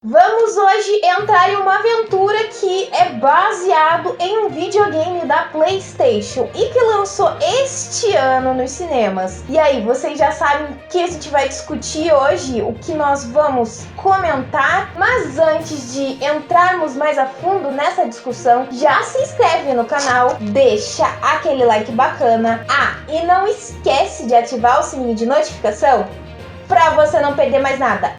Vamos hoje entrar em uma aventura que é baseado em um videogame da PlayStation e que lançou este ano nos cinemas. E aí, vocês já sabem o que a gente vai discutir hoje, o que nós vamos comentar, mas antes de entrarmos mais a fundo nessa discussão, já se inscreve no canal, deixa aquele like bacana. E não esquece de ativar o sininho de notificação para você não perder mais nada.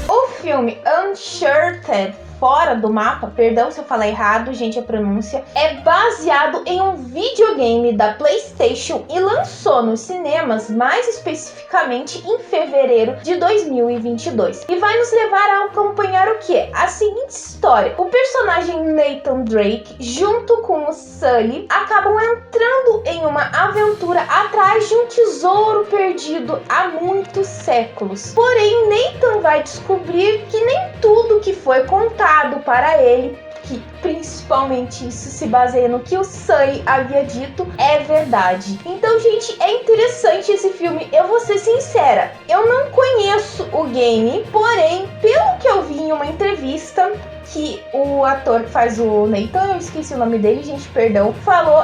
O filme Uncharted Fora do Mapa, perdão se eu falar errado, gente, a pronúncia, é baseado em um videogame da PlayStation e lançou nos cinemas, mais especificamente em fevereiro de 2022. E vai nos levar a acompanhar o quê? A seguinte história. O personagem Nathan Drake, junto com o Sully, acabam entrando em uma aventura atrás de um tesouro perdido há muitos séculos. Porém, Nathan vai descobrir que nem tudo que foi contado para ele, que principalmente isso se baseia no que o Sully havia dito, é verdade. Então, gente, é interessante esse filme. Eu vou ser sincera, eu não conheço o game, porém, pelo que eu vi em uma entrevista que o ator que faz o Nathan, eu esqueci o nome dele, gente, perdão, falou,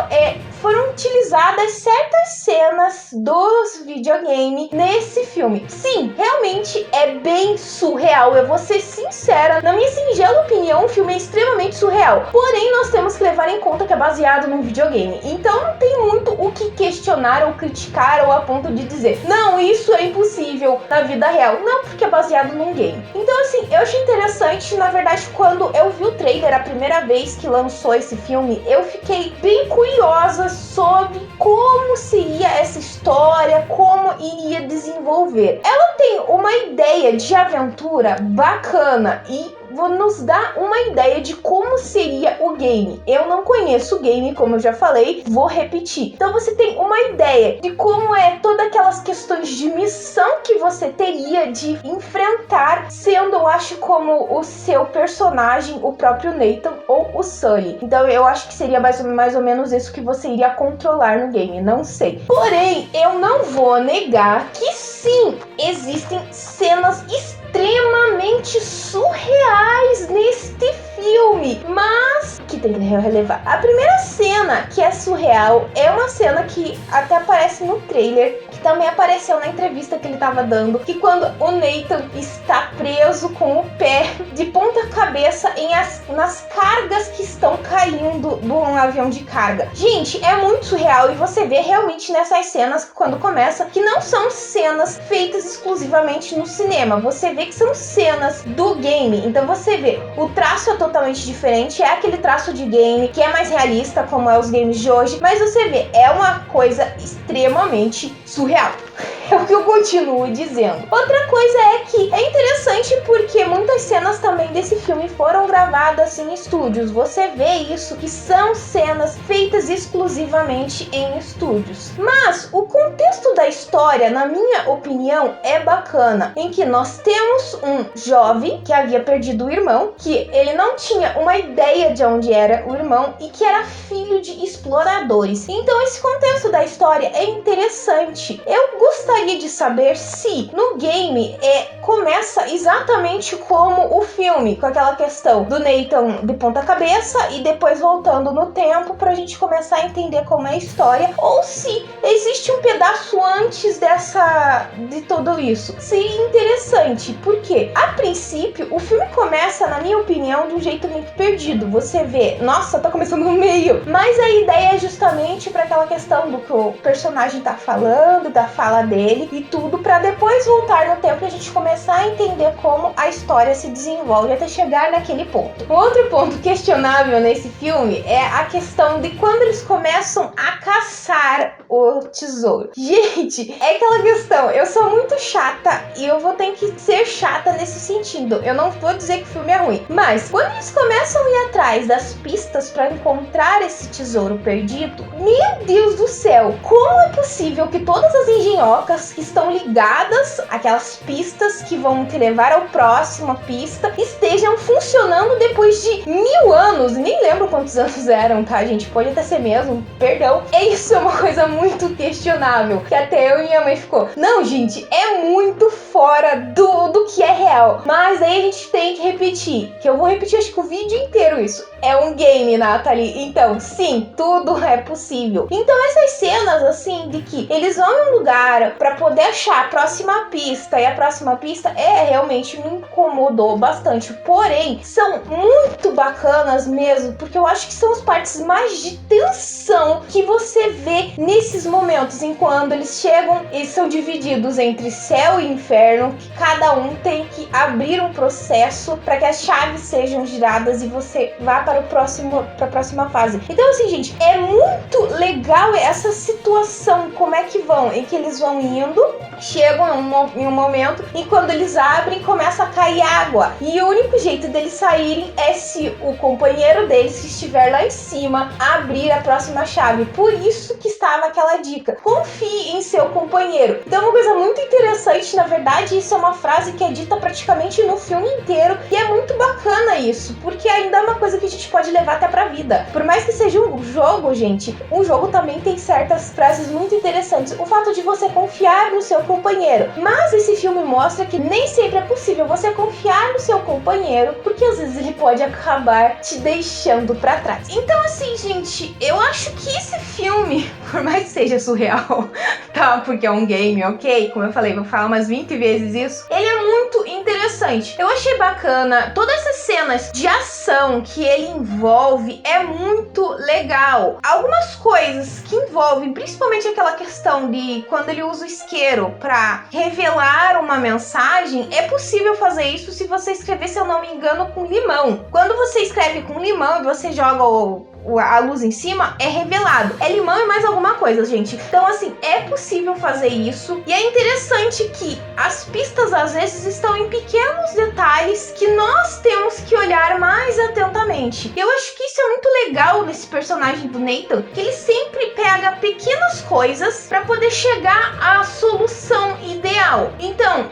foram utilizadas certas cenas dos videogames nesse filme. Sim, realmente é bem surreal, eu vou ser sincera, na minha singela opinião, o filme é extremamente surreal, porém nós temos que levar em conta que é baseado num videogame, então não tem muito o que questionar ou criticar ou a ponto de dizer, não, isso é impossível na vida real, não, porque é baseado num game. Então assim, eu achei interessante, na verdade, quando eu vi o trailer a primeira vez que lançou esse filme, eu fiquei bem curiosa sobre como seria essa história, como iria desenvolver. Ela tem uma ideia de aventura bacana e nos dá uma ideia de como seria o game. Eu não conheço o game, como eu já falei, vou repetir. Então você tem uma ideia de como é todas aquelas questões de missão que você teria de enfrentar, sendo, eu acho, como o seu personagem, o próprio Nathan ou o Sully. Então eu acho que seria mais ou menos isso que você iria controlar no game, não sei. Porém, eu não vou negar que sim, existem cenas extremamente surreais neste filme, mas que tem que relevar. A primeira cena que é surreal é uma cena que até aparece no trailer, que também apareceu na entrevista que ele estava dando, que quando o Nathan está preso com o pé de ponta cabeça nas cargas que estão caindo de um avião de carga. Gente, é muito surreal e você vê realmente nessas cenas quando começa que não são cenas feitas exclusivamente no cinema, você vê que são cenas do game, então você vê o traço é totalmente diferente, é aquele traço de game que é mais realista como é os games de hoje, mas você vê, é uma coisa extremamente surreal. É o que eu continuo dizendo. Outra coisa é que é interessante porque muitas cenas também desse filme foram gravadas em estúdios. Você vê isso, que são cenas feitas exclusivamente em estúdios. Mas o contexto da história, na minha opinião, é bacana. Em que nós temos um jovem que havia perdido o irmão, que ele não tinha uma ideia de onde era o irmão e que era filho de exploradores. Então esse contexto da história é interessante. Eu gostaria de saber se no game começa exatamente como o filme, com aquela questão do Nathan de ponta cabeça e depois voltando no tempo pra gente começar a entender como é a história, ou se existe um pedaço antes de tudo isso. Seria interessante, porque a princípio o filme começa, na minha opinião, de um jeito muito perdido. Você vê, nossa, tá começando no meio, mas a ideia é justamente para aquela questão do que o personagem tá falando, da fala dele e tudo, para depois voltar no tempo e a gente começar a entender como a história se desenvolve até chegar naquele ponto. Um outro ponto questionável nesse filme é a questão de quando eles começam a caçar o tesouro. Gente, é aquela questão, eu sou muito chata e eu vou ter que ser chata nesse sentido. Eu não vou dizer que o filme é ruim, mas quando eles começam a ir atrás das pistas para encontrar esse tesouro perdido, Meu Deus do céu, como é possível que todas as engenhocas que estão ligadas àquelas pistas que vão te levar ao próxima pista estejam funcionando depois de 1000 anos? Nem lembro quantos anos eram, tá, gente? Pode até ser mesmo, perdão. Isso é uma coisa muito questionável, que até eu e minha mãe ficou, não, gente, é muito fora do que é real. Mas aí a gente tem que repetir, que eu vou repetir acho que o vídeo inteiro isso. É um game, Nathalie. Então, sim, tudo é possível. Então, essas cenas, assim, de que eles vão em um lugar pra poder achar a próxima pista, e a próxima pista realmente me incomodou bastante. Porém, são muito bacanas mesmo, porque eu acho que são as partes mais de tensão que você vê nesses momentos, enquanto eles chegam e são divididos entre céu e inferno, que cada um tem que abrir um processo para que as chaves sejam giradas e você vá para a próxima fase. Então, assim, gente, é muito legal essa situação, como é que vão, em que eles vão indo, chegam em um momento e quando eles abrem, começa a cair água. E o único jeito deles saírem é se o companheiro deles, que estiver lá em cima, abrir a próxima chave. Por isso que estava aquela dica. Confie em seu companheiro. Então é uma coisa muito interessante, na verdade, isso é uma frase que é dita praticamente no filme inteiro e é muito bacana isso, porque ainda é uma coisa que a gente pode levar até pra vida. Por mais que seja um jogo, gente, um jogo também tem certas frases muito interessantes. O fato de você confiar no seu companheiro. Mas esse filme mostra que nem sempre é possível você confiar no seu companheiro, porque às vezes ele pode acabar te deixando pra trás. Então, assim, gente, eu acho que esse filme, por mais que seja surreal, tá? Porque é um game, ok? Como eu falei, vou falar umas 20 vezes isso. Ele é muito interessante. Eu achei bacana todas essas cenas de ação que ele envolve, é muito legal. Algumas coisas que envolvem, principalmente aquela questão de quando ele usa o isqueiro para revelar uma mensagem, é possível fazer isso se você escrever, se eu não me engano, com limão. Quando você escreve com limão e você joga a luz em cima, é revelado. É limão e mais alguma coisa, gente. Então, assim, é possível fazer isso. E é interessante que as pistas, às vezes, estão em pequenos detalhes que nós temos que olhar mais atentamente. Eu acho que isso é muito legal nesse personagem do Nathan, que ele sempre pega pequenas coisas para poder chegar à solução ideal. Então,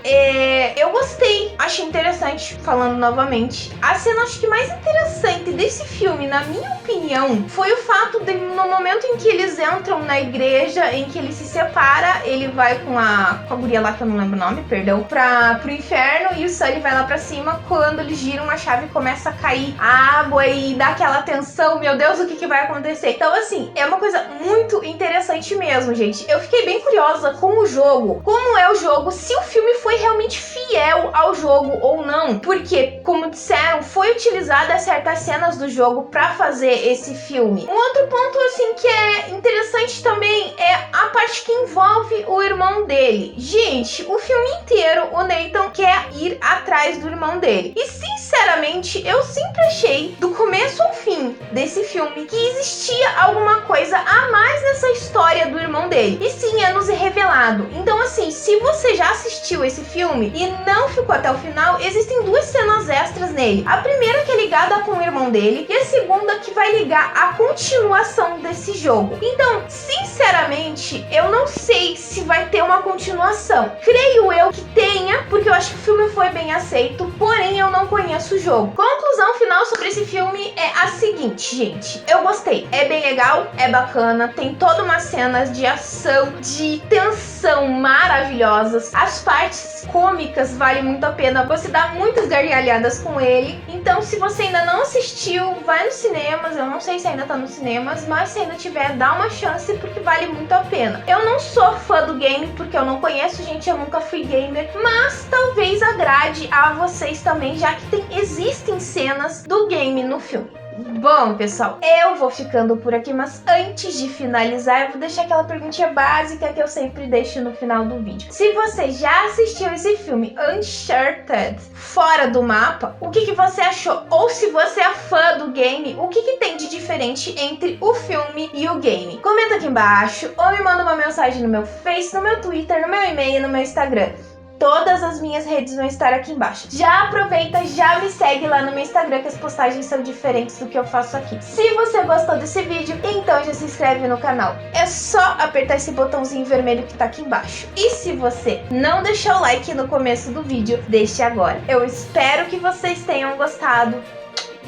eu gostei. Achei interessante, falando novamente. A cena, acho que mais interessante desse filme, na minha opinião, foi o fato de, no momento em que eles entram na igreja, em que ele se separa, ele vai com a guria lá, que eu não lembro o nome, perdão, pro inferno, e o Sully vai lá pra cima. Quando eles giram a chave, começa a cair a água e dá aquela tensão, meu Deus, o que vai acontecer? Então, assim, é uma coisa muito interessante mesmo, gente. Eu fiquei bem curiosa com o jogo, como é o jogo, se o filme foi realmente fiel ao jogo ou não, porque, como disseram, foi utilizadas certas cenas do jogo pra fazer esse filme. Um outro ponto, assim, que é interessante também é a parte que envolve o irmão dele. Gente, o filme inteiro o Nathan quer ir atrás do irmão dele. E, sinceramente, eu sempre achei, do começo ao fim desse filme, que existia alguma coisa a mais nessa história do irmão dele. E sim, é nos revelado. Então, assim, se você já assistiu esse filme e não ficou até o final, existem duas cenas extras nele. A primeira que é ligada com o irmão dele e a segunda que vai ligar a continuação desse jogo. Então, sinceramente, eu não sei se vai ter uma continuação. Creio eu que tenha, porque eu acho que o filme foi bem aceito, porém eu não conheço o jogo. Conclusão final sobre esse filme é a seguinte, gente. Eu gostei. É bem legal, é bacana, tem toda uma cenas de ação, de tensão maravilhosas. As partes cômicas valem muito a pena. Você dá muitas gargalhadas com ele. Então, se você ainda não assistiu, vai nos cinemas. Eu não sei se ainda tá nos cinemas, mas se ainda tiver, dá uma chance, porque vale muito a pena. Eu não sou fã do game, porque eu não conheço, gente, eu nunca fui gamer, mas talvez agrade a vocês também, já que existem cenas do game no filme. Bom, pessoal, eu vou ficando por aqui, mas antes de finalizar, eu vou deixar aquela perguntinha básica que eu sempre deixo no final do vídeo. Se você já assistiu esse filme Uncharted fora do mapa, o que você achou? Ou se você é fã do game, o que tem de diferente entre o filme e o game? Comenta aqui embaixo ou me manda uma mensagem no meu Face, no meu Twitter, no meu e-mail, no meu Instagram. todas as minhas redes vão estar aqui embaixo. Já aproveita, já me segue lá no meu Instagram, que as postagens são diferentes do que eu faço aqui. Se você gostou desse vídeo, então já se inscreve no canal. É só apertar esse botãozinho vermelho que tá aqui embaixo. E se você não deixou o like no começo do vídeo, deixe agora. Eu espero que vocês tenham gostado.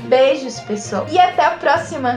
Beijos, pessoal, e até a próxima!